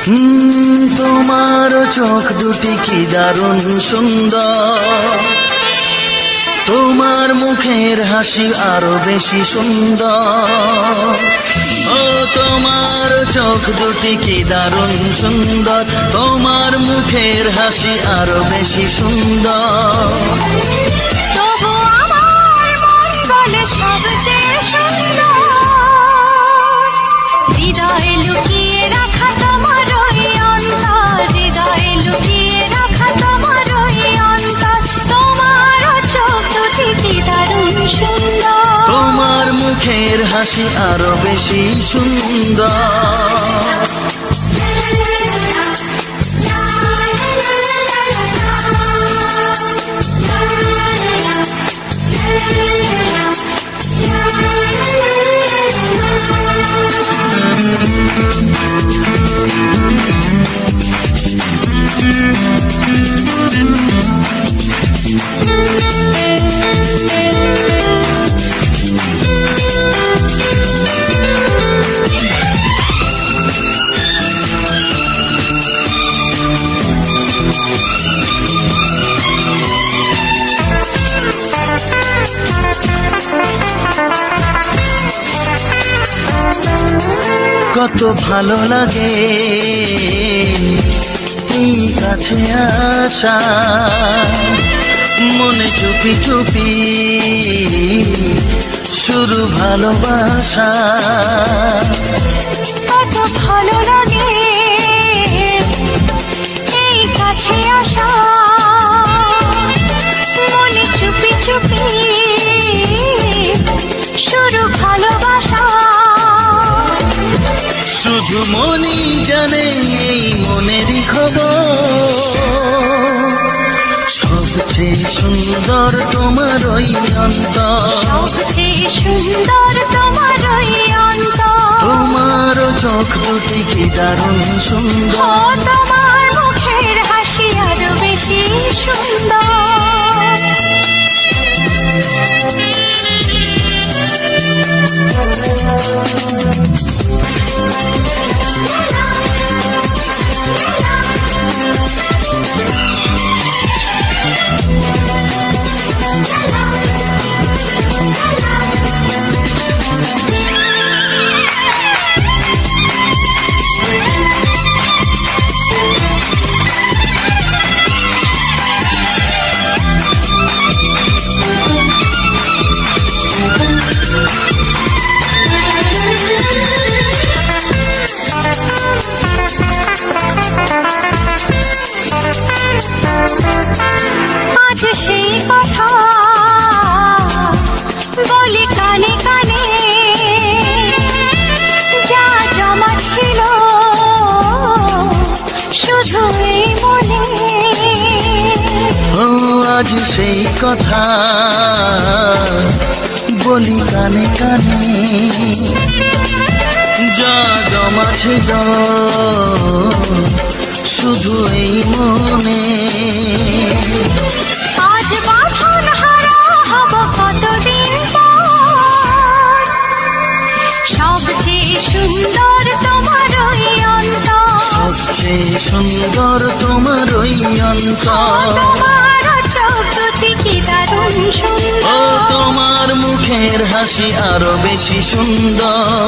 তোমার চোখ দুটি কি দারুণ সুন্দর, তোমার মুখের হাসি আরো বেশি সুন্দর। ও তোমার চোখ দুটি কি দারুণ সুন্দর, তোমার মুখের হাসি আরো বেশি সুন্দর। তবু আমার মন বলে সবচেয়ে সুন্দর, হৃদয়ে লুকিয়ে রাখা তোমার ওই অন্তর, হৃদয়ে লুকিয়ে রাখা তোমার ওই অন্তর। তোমার চোখ দুটি কি দারুণ সুন্দর, তোমার মুখের হাসি আরো বেশি সুন্দর। কত ভালো লাগে এই কাছে আসা, মনে চুপি চুপি শুরু ভালোবাসা। কত ভালো লাগে এই কাছে আসা, মনে চুপি চুপি শুরু ভালোবাসা। শুধু মনই জানে এই মনেরই খবর, সবচেয়ে সুন্দর তোমার ওই অন্তর, সবচেয়ে সুন্দর তোমার ওই অন্তর। তোমার চোখ দুটি কি দারুণ ও সুন্দর, তোমার মুখের হাসি আরো বেশি সুন্দর। আজ সেই কথা বলি কানে কানে, যা জমা ছিল শুধু এই মনে। ও আজ সেই কথা বলি কানে কানে, যা জমা ছিল শুধু এই মনে। আজ বাঁধন হারা হব কতদিন পর, সবচেয়ে সুন্দর তোমার ওই অন্তর, সবচেয়ে সুন্দর তোমার ওই অন্তর। তোমার চোখ দুটি কি দারুণ ও সুন্দর, তোমার মুখের হাসি আরো বেশি সুন্দর।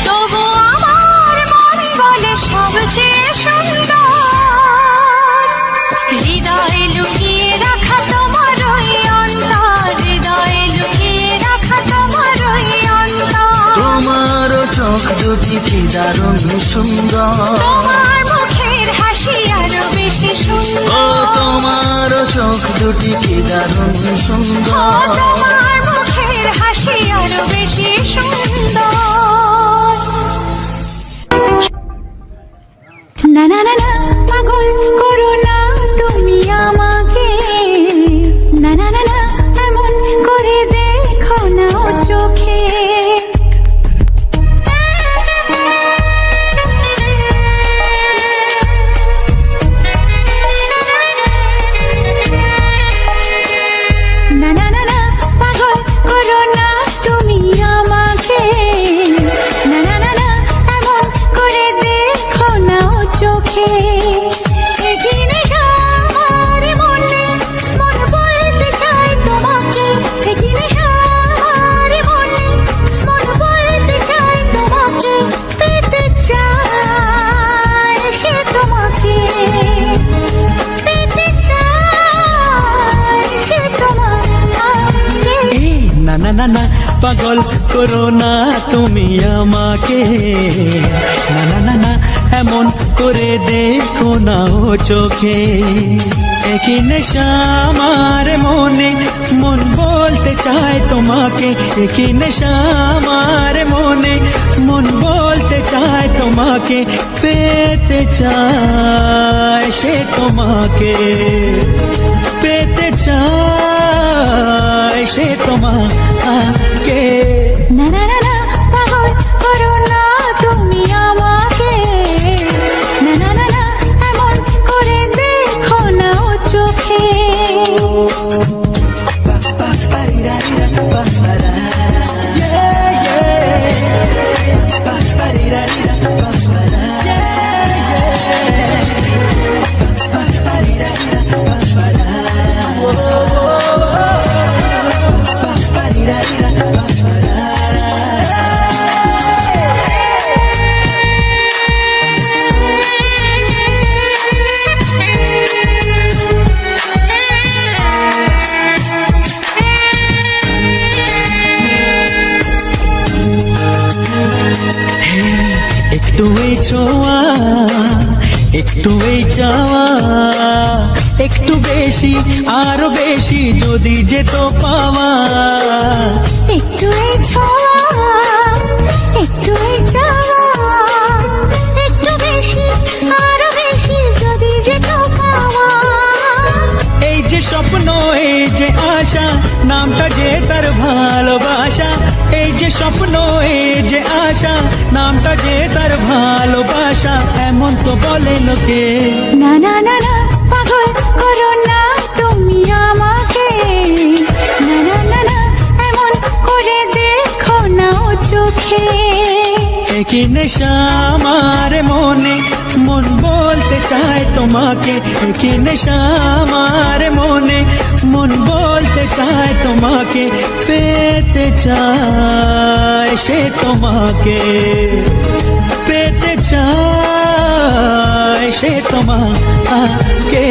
তবু আমার মন বলে সবচেয়ে সুন্দর, হৃদয়ে লুকিয়ে রাখা তোমার ওই অন্তর, হৃদয়ে লুকিয়ে রাখা তোমার ওই অন্তর। তোমার চোখ দুটি কি দারুণ সুন্দর, তোমার মুখের হাসি আরো বেশি ও সুন্দর, তোমার চোখ দুটি কি দারুণ ও সুন্দর। তোমার মুখের হাসি আরো বেশি সুন্দর। না না না না, পাগল করো না তুমি আমাকে, না না না না, এমন করে দেখো না চোখে। না না না না, না না না না পাগল করো না তুমি আমাকে, না না না না এমন করে দেখো না ও চোখে, একই নেশা আমার মনে, মন বলতে চায় তোমাকে, একই নেশা আমার মনে, মন বলতে চায় তোমাকে, পেতে চায় সে তোমাকে, পেতে চায় সে তোমাকে। না না না না পাগল করো না তুমি আমাকে, না না না না এমন করে দেখো না ও চোখে। একটু এই ছোঁয়া, একটু এই চাওয়া, একটু বেশি আরো বেশি যদি যেত পাওয়া, একটু এই ছোঁয়া, একটু এই চাওয়া, একটু বেশি আরো বেশি যদি যেত পাওয়া। এই যে স্বপ্ন এই যে আশা, নামটা যে তার ভালোবাসা, এই যে স্বপ্ন এই যে আশা, নামটা যে তার ভালোবাসা, এমন তো বলে লোকে। না না না না পাগল করো না তুমি আমাকে, না না না না এমন করে দেখো না ও চোখে। একই নেশা আমার মনে, মন বলতে চায় তোমাকে, একই নেশা আমার মনে, মন বলতে চায় তোমাকে, পেতে চায় সে তোমাকে, পেতে চায় সে তোমাকে।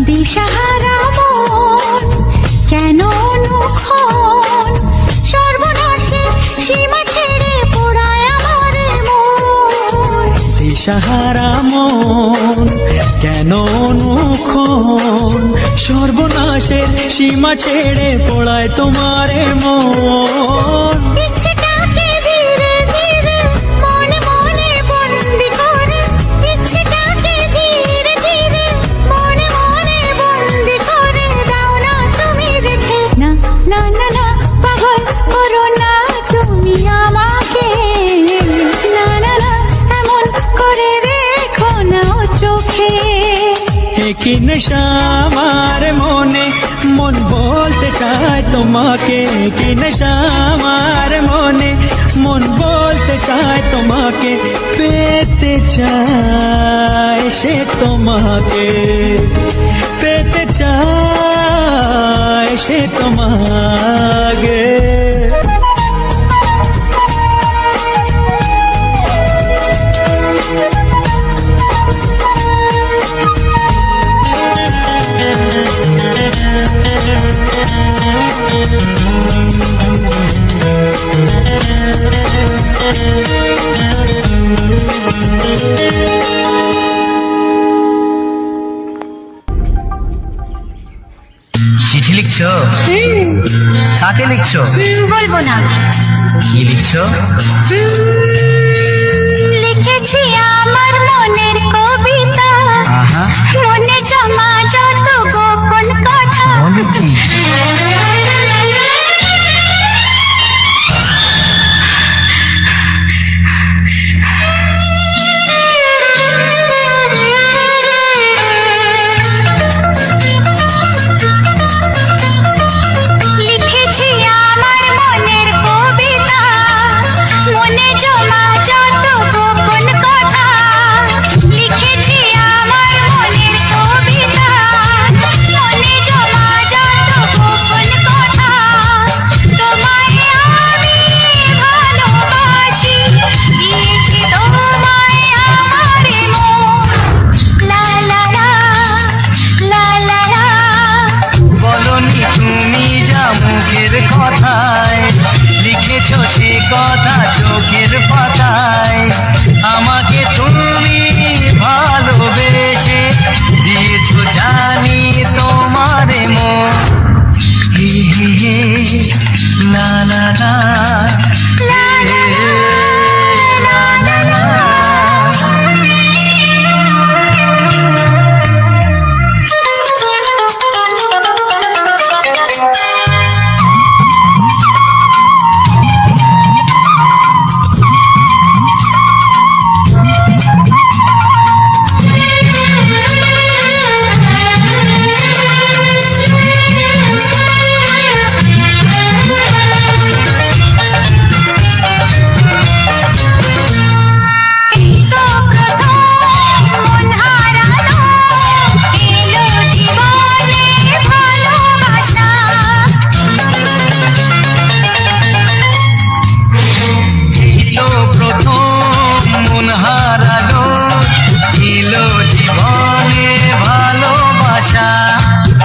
দিশাহারা মন কেন অনুক্ষণ, সর্বনাশে সীমা ছেড়ে পোড়ায় আমার মন। দিশাহারা মন কেন অনুক্ষণ, সর্বনাশের সীমা ছেড়ে পড়ায় তোমার মন। ইচ্ছেটাকে ধীরে ধীরে মনে মনে বন্দি করে, ইচ্ছেটাকে ধীরে ধীরে মনে মনে বন্দি করে দাও না তুমি রেখে। না না না না পাগল করো না তুমি আমাকে, না না না এমন করে দেখো না ও চোখে। একই নেশা আমার মনে, মন বলতে চায় তোমাকে, একই নেশা আমার মনে, মন বলতে চায় তোমাকে, পেতে চায় সে তোমাকে, পেতে চায় সে তোমাকে। চিঠি লিখছো? কাকে লিখছো? বলবো না। কি লিখছো? লিখেছি আমার মনের কবিতা, আহা, মনে জমা যত গোপন কথা। বলো কি? মুখের কথায়, লিখেছো সে কথা চোখের পাতায়। আমাকে তুমি ভালোবেসে দিয়েছো জানি তোমারে মন। হি হি হি, লা লা লা, লা লা লা।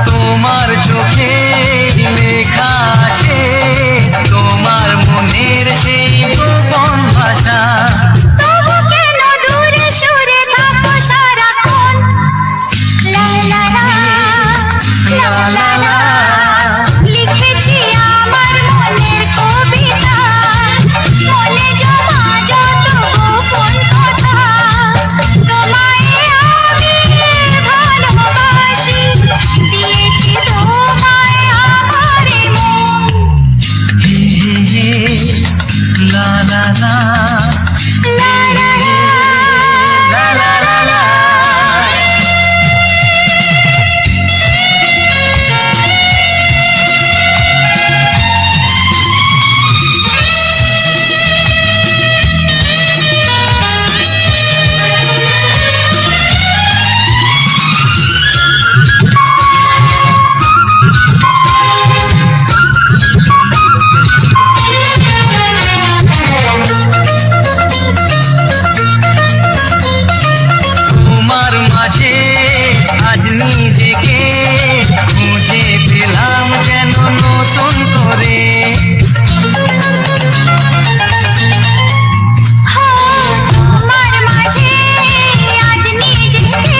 তোমার চোখে লেখা আছে তোমার মনের সেই গোপন ভাষা। তবু কেন দূরে সরে থাকো সারাক্ষণ? লা লা লা, লা লা লা। লিখেছি আমার মনের কবিতা, মনে জমা যত গোপন কথা। তোমায় আমি ভালোবাসি, দিয়েছি তোমায় আমার মন। হি হি হি, লা লা লা, লা লা লা, লা লা লা লা। তোমার মাঝে আজ নিজেকে খুঁজে পেলাম যেন নতুন করে। তোমার মাঝে আজ নিজেকে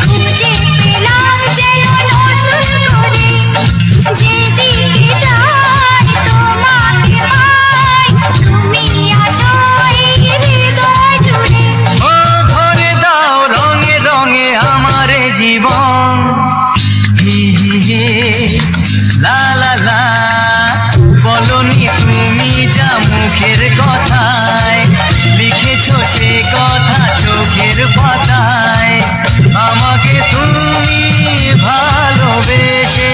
খুঁজে পেলাম যেন নতুন করে। যেদিকে যাই তোমাকে পাই, তুমি আছো এই হৃদয় জুড়ে। ও ভরে দাও রঙে রঙে আমার জীবন। হি হি হি, লা লা লা। বলনি তুমি যা মুখের কথায়, লিখেছো সে কথা চোখের পাতায়। আমাকে তুমি ভালোবেসে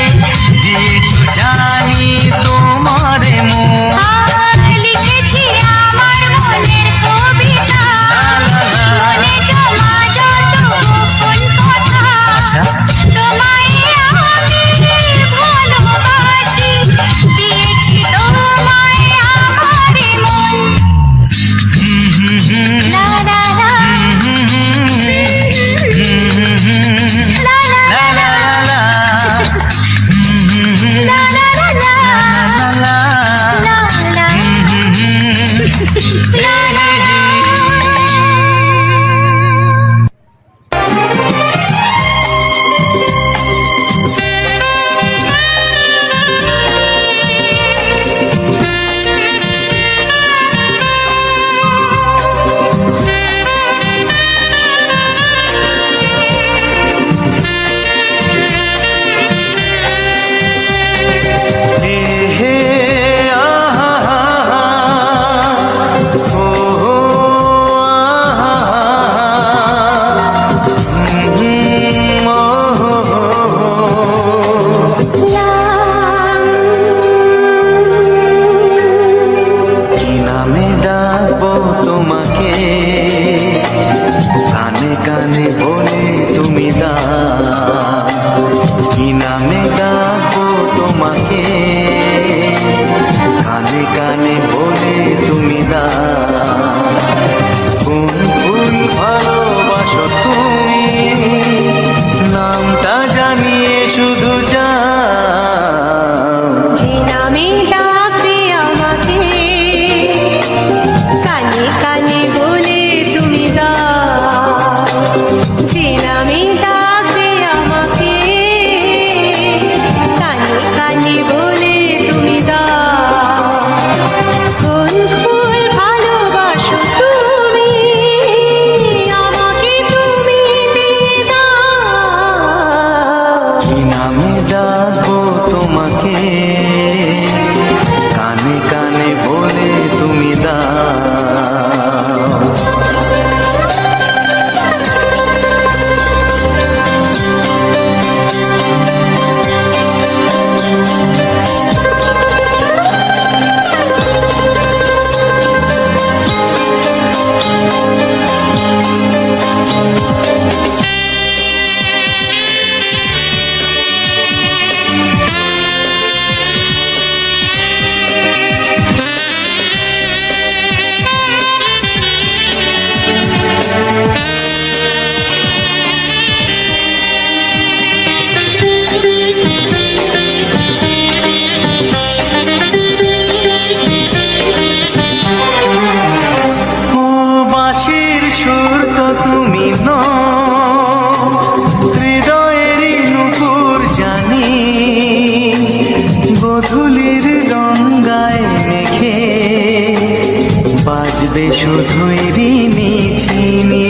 দিয়েছো জানি তোমারে মন। আর লিখেছি আমার মনের কবিতা, মনে জমা যত গোপন কথা। আচ্ছা। তোমায় আমি ভালোবাসি, দিয়েছি তোমায় আমার মন। হুম হুম হুম, লা লা লা, হুম হুম হুম, লা লা লা লা লা লা। তোমাকে কানে কানে বলে তুমি দাও। সুর তো তুমি নও, হৃদয়েরই নুপুর জানি, গোধূলির গঙ্গায় মেঘে বাজবে শুধুই রিনি ঝিনি।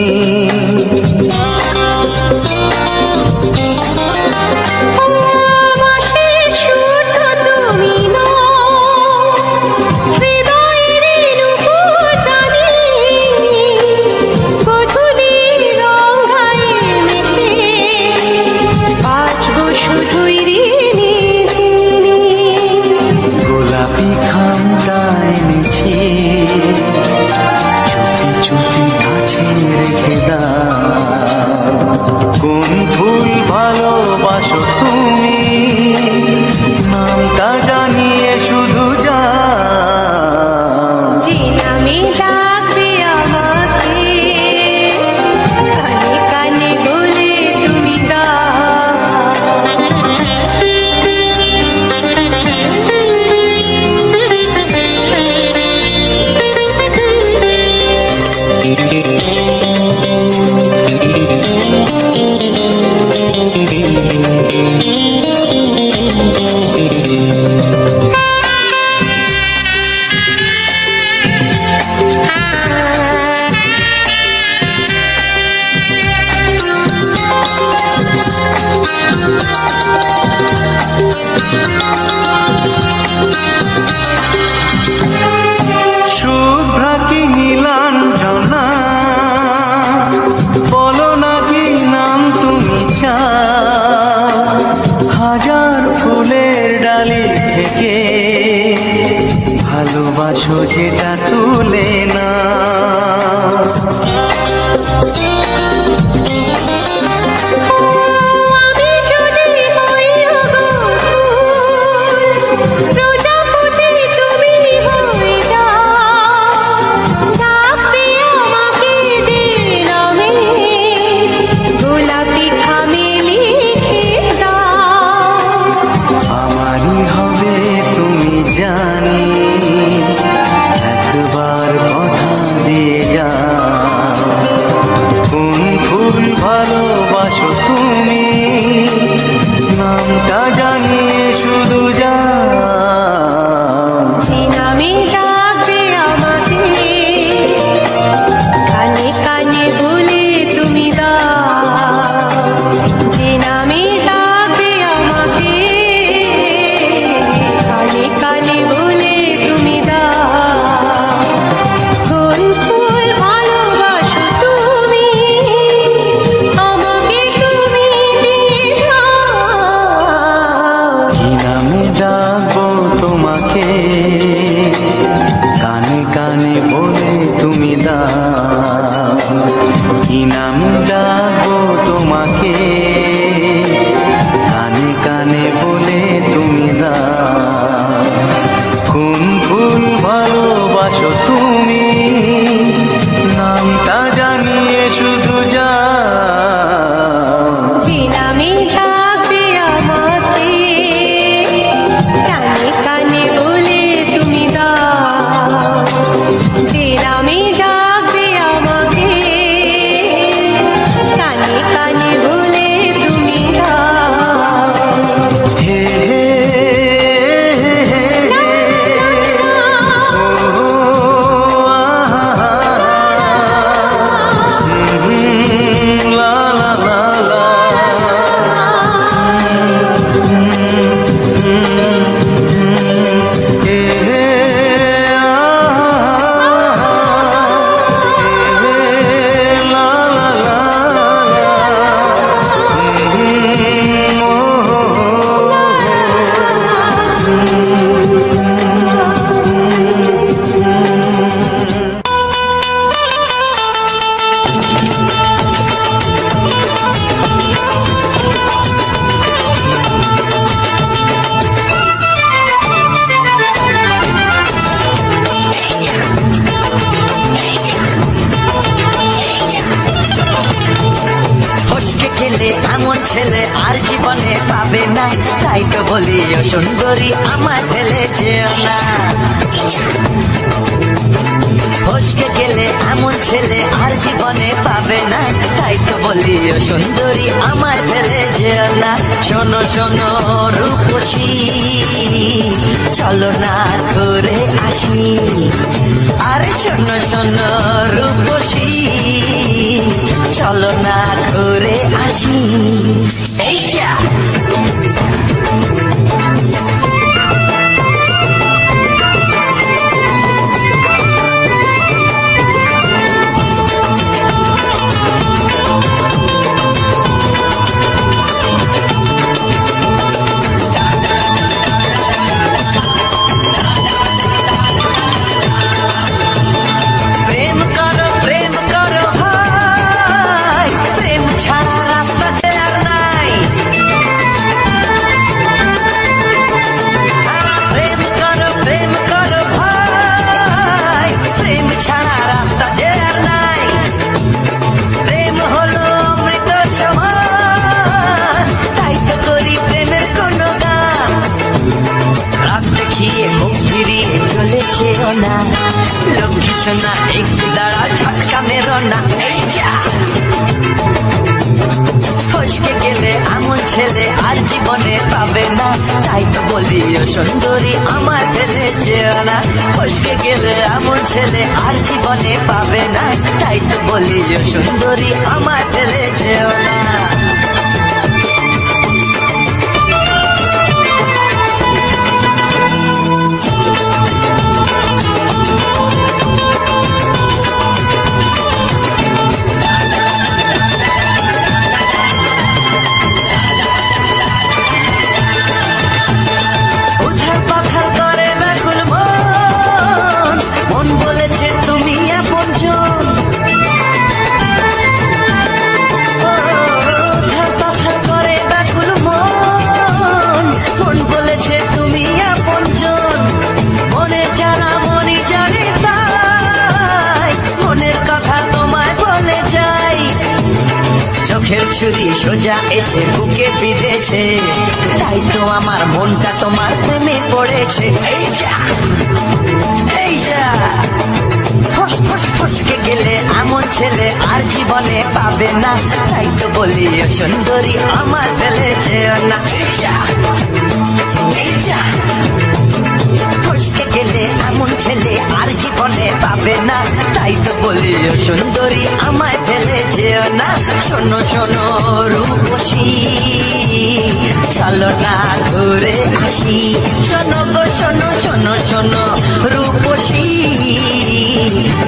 গোলাপি খামটা এনেছি, চুপি চুপি কাছে রেখে দাও। কোন ফুল ভালোবাসো তুমি, নামটা জানিয়ে শুধু যাও। যে নামে ডাকবে আমাকে, কানে কানে বলে তুমি শুভ্রা কি নীলাঞ্জনা, বলো না কি নাম তুমি চাও। হাজার ফুলের ডালি থেকে ভালোবাসো যেটা তুলে না। আমারই হবে তুমি জানি, একবার কথা দিয়ে যাও। বলি ও সুন্দরী আমায় ফেলে যেও না। ফসকে গেলে এমন ছেলে আর জীবনে পাবে না, তাই তো বলি ও সুন্দরী আমায় ফেলে যেও না। শোনো শোনো রূপসী, চলো না ঘুরে আসি। আরে শোনো শোনো রূপসী, চলো না ঘুরে আসি। এই যা লক্ষ্মী সোনা একটু দাঁড়া, ঝটকা মেরো না। এই যা ফসকে গেলে এমন ছেলে আর জীবনে পাবে না, তাই তো বলি ও সুন্দরী আমায় ফেলে যেও না। ফসকে গেলে এমন ছেলে আর জীবনে পাবে না, তাই তো বলি ও সুন্দরী আমায় ফেলে যেও না। চোখের ছুরি সোজা এসে বুকে বিঁধেছে, তাই তো আমার মনটা তোমার প্রেমে পড়েছে। এই যা এই যা ফসকে গেলে এমন ছেলে আর জীবনে পাবে না, তাই তো বলি ও সুন্দরী আমার ফেলে যেও না। এই যা এই যা ফসকে গেলে এমন ছেলে আর জীবনে পাবে না, তাই তো বলি ও সুন্দরী আমায় ফেলে যেও না। শোনো শোনো রূপসী, চলো না ঘুরে আসি। শোনো গো শোনো শোনো শোনো রূপসী,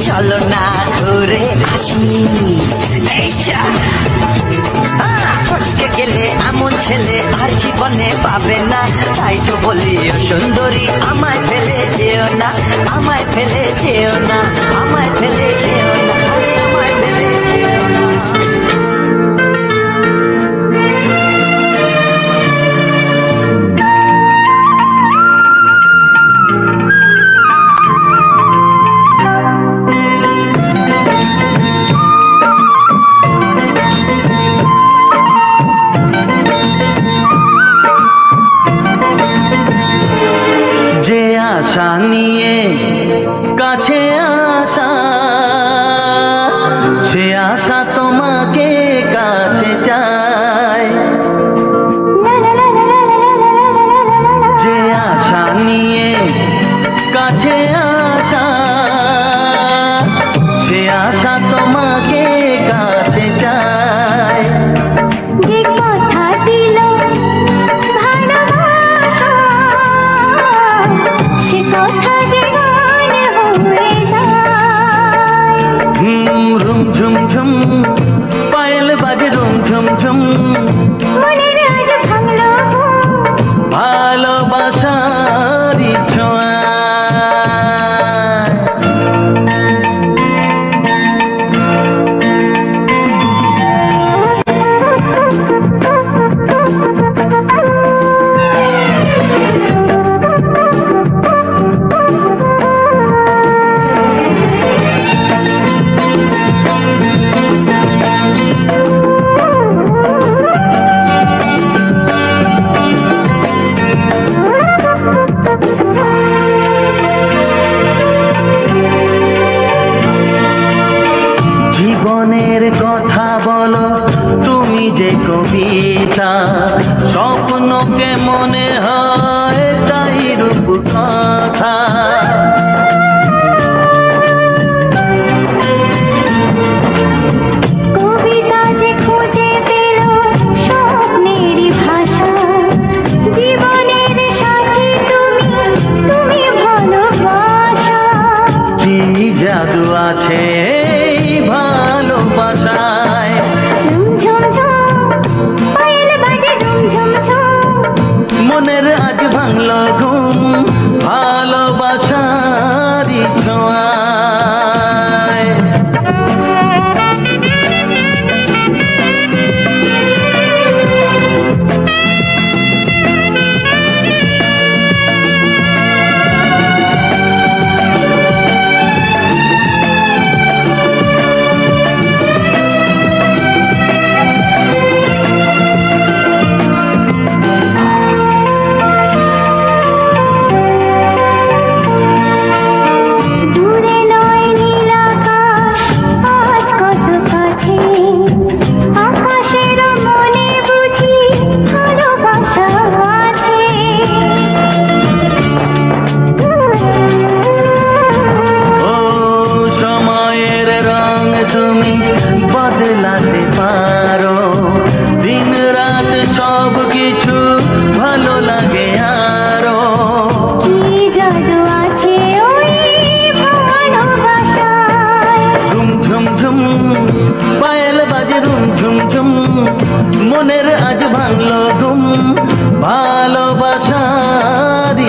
চলো না ঘুরে আসি। এই যা ফসকে গেলে এমন ছেলে আর জীবনে পাবে না, তাই তো বলি ও সুন্দরী আমায় ফেলে যেও না। আমায় ফেলে যেও না, আমায় ফেলে যেও না, আরে আমায় ফেলে যেও না। আশা নিয়ে কাছে আসা, সে আশা তোমাকে কাছে চায়। যে আশা নিয়ে কাছে আসা, সে আশা তোমাকে কাছে চায়। যে কথা দিল ভালোবাসা, সে কথা যে গান হয়ে যায়। রুম ঝুম ঝুম পায়েল বাজে, রুম ঝুম ঝুম মনের আজ ভাঙলো ভালোবাসার ছোঁয়া।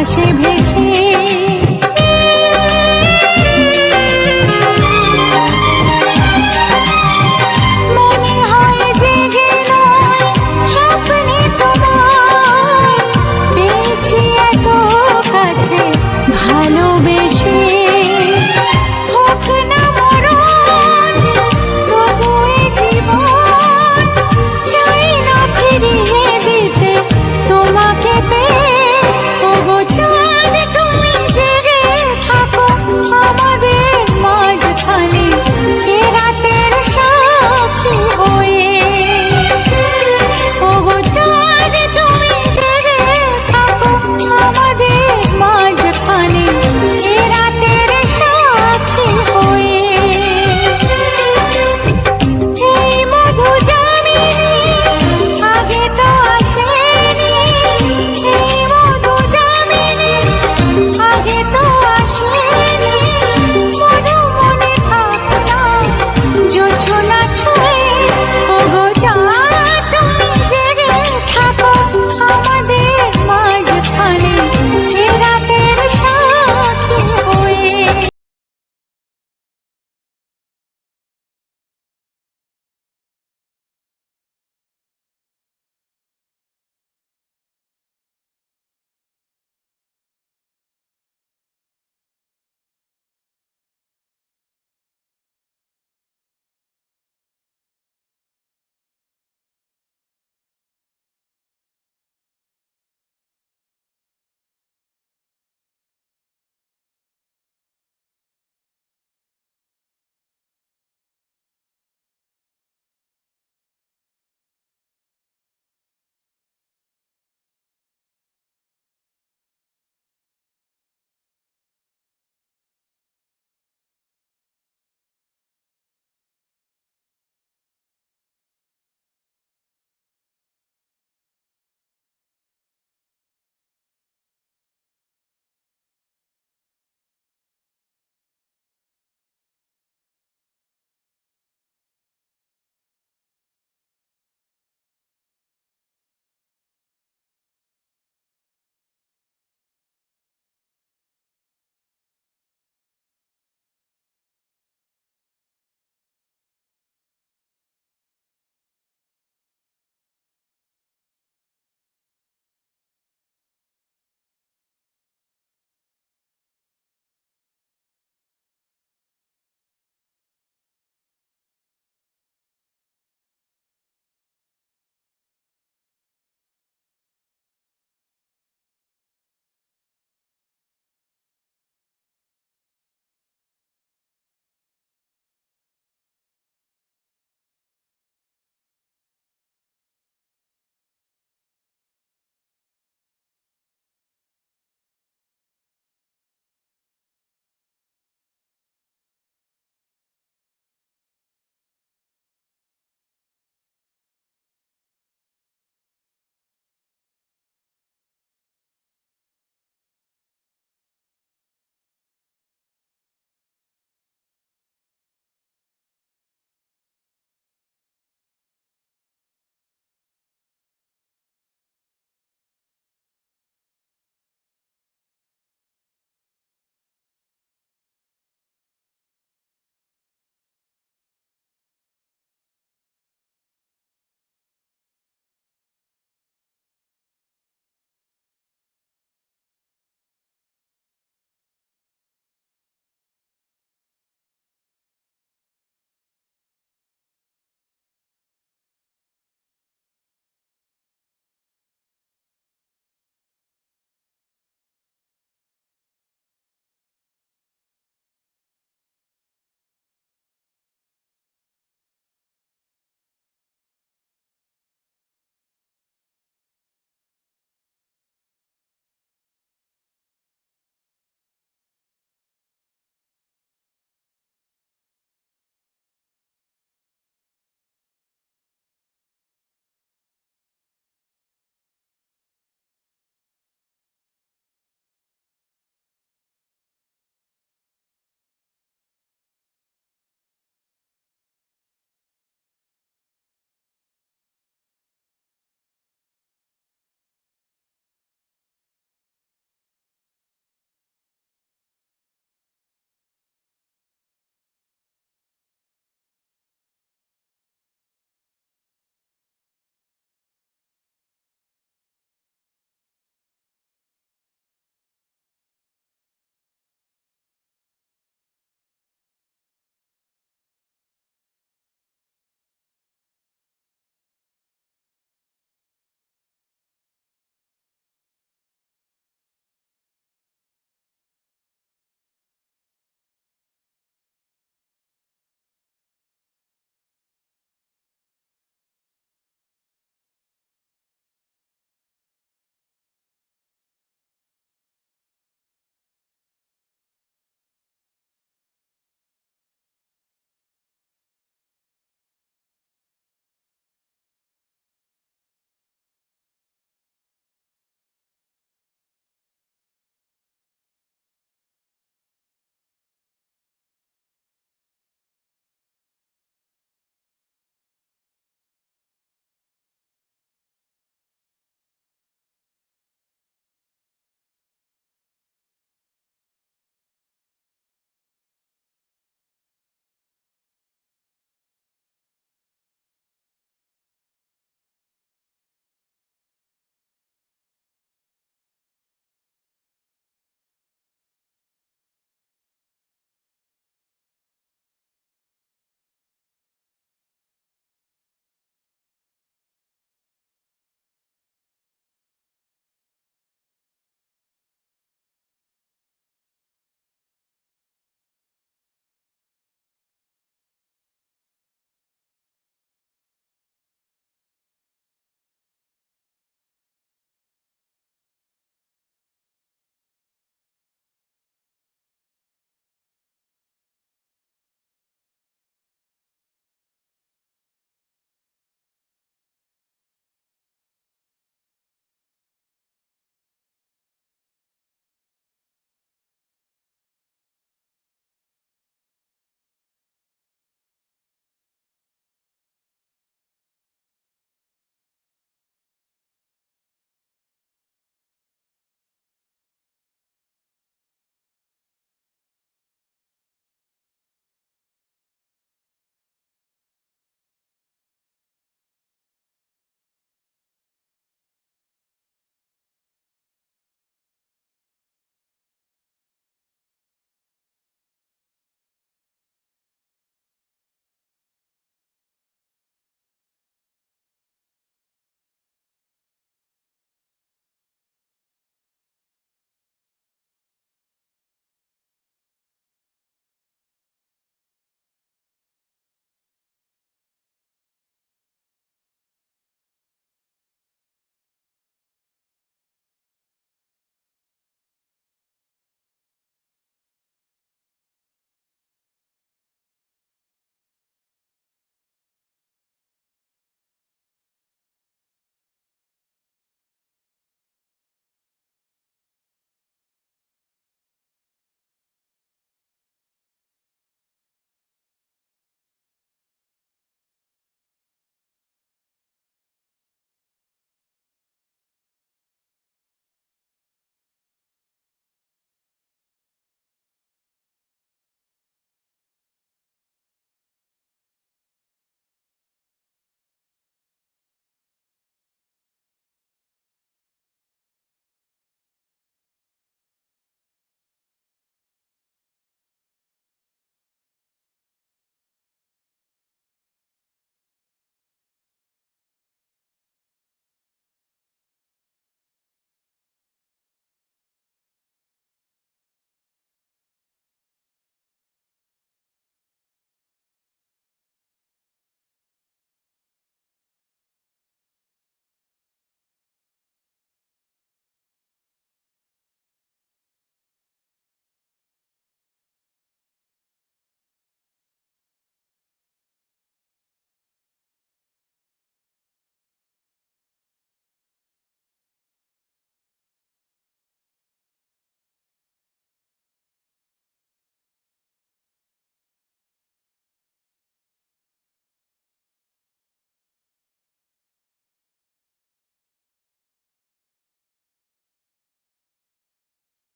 আকাশে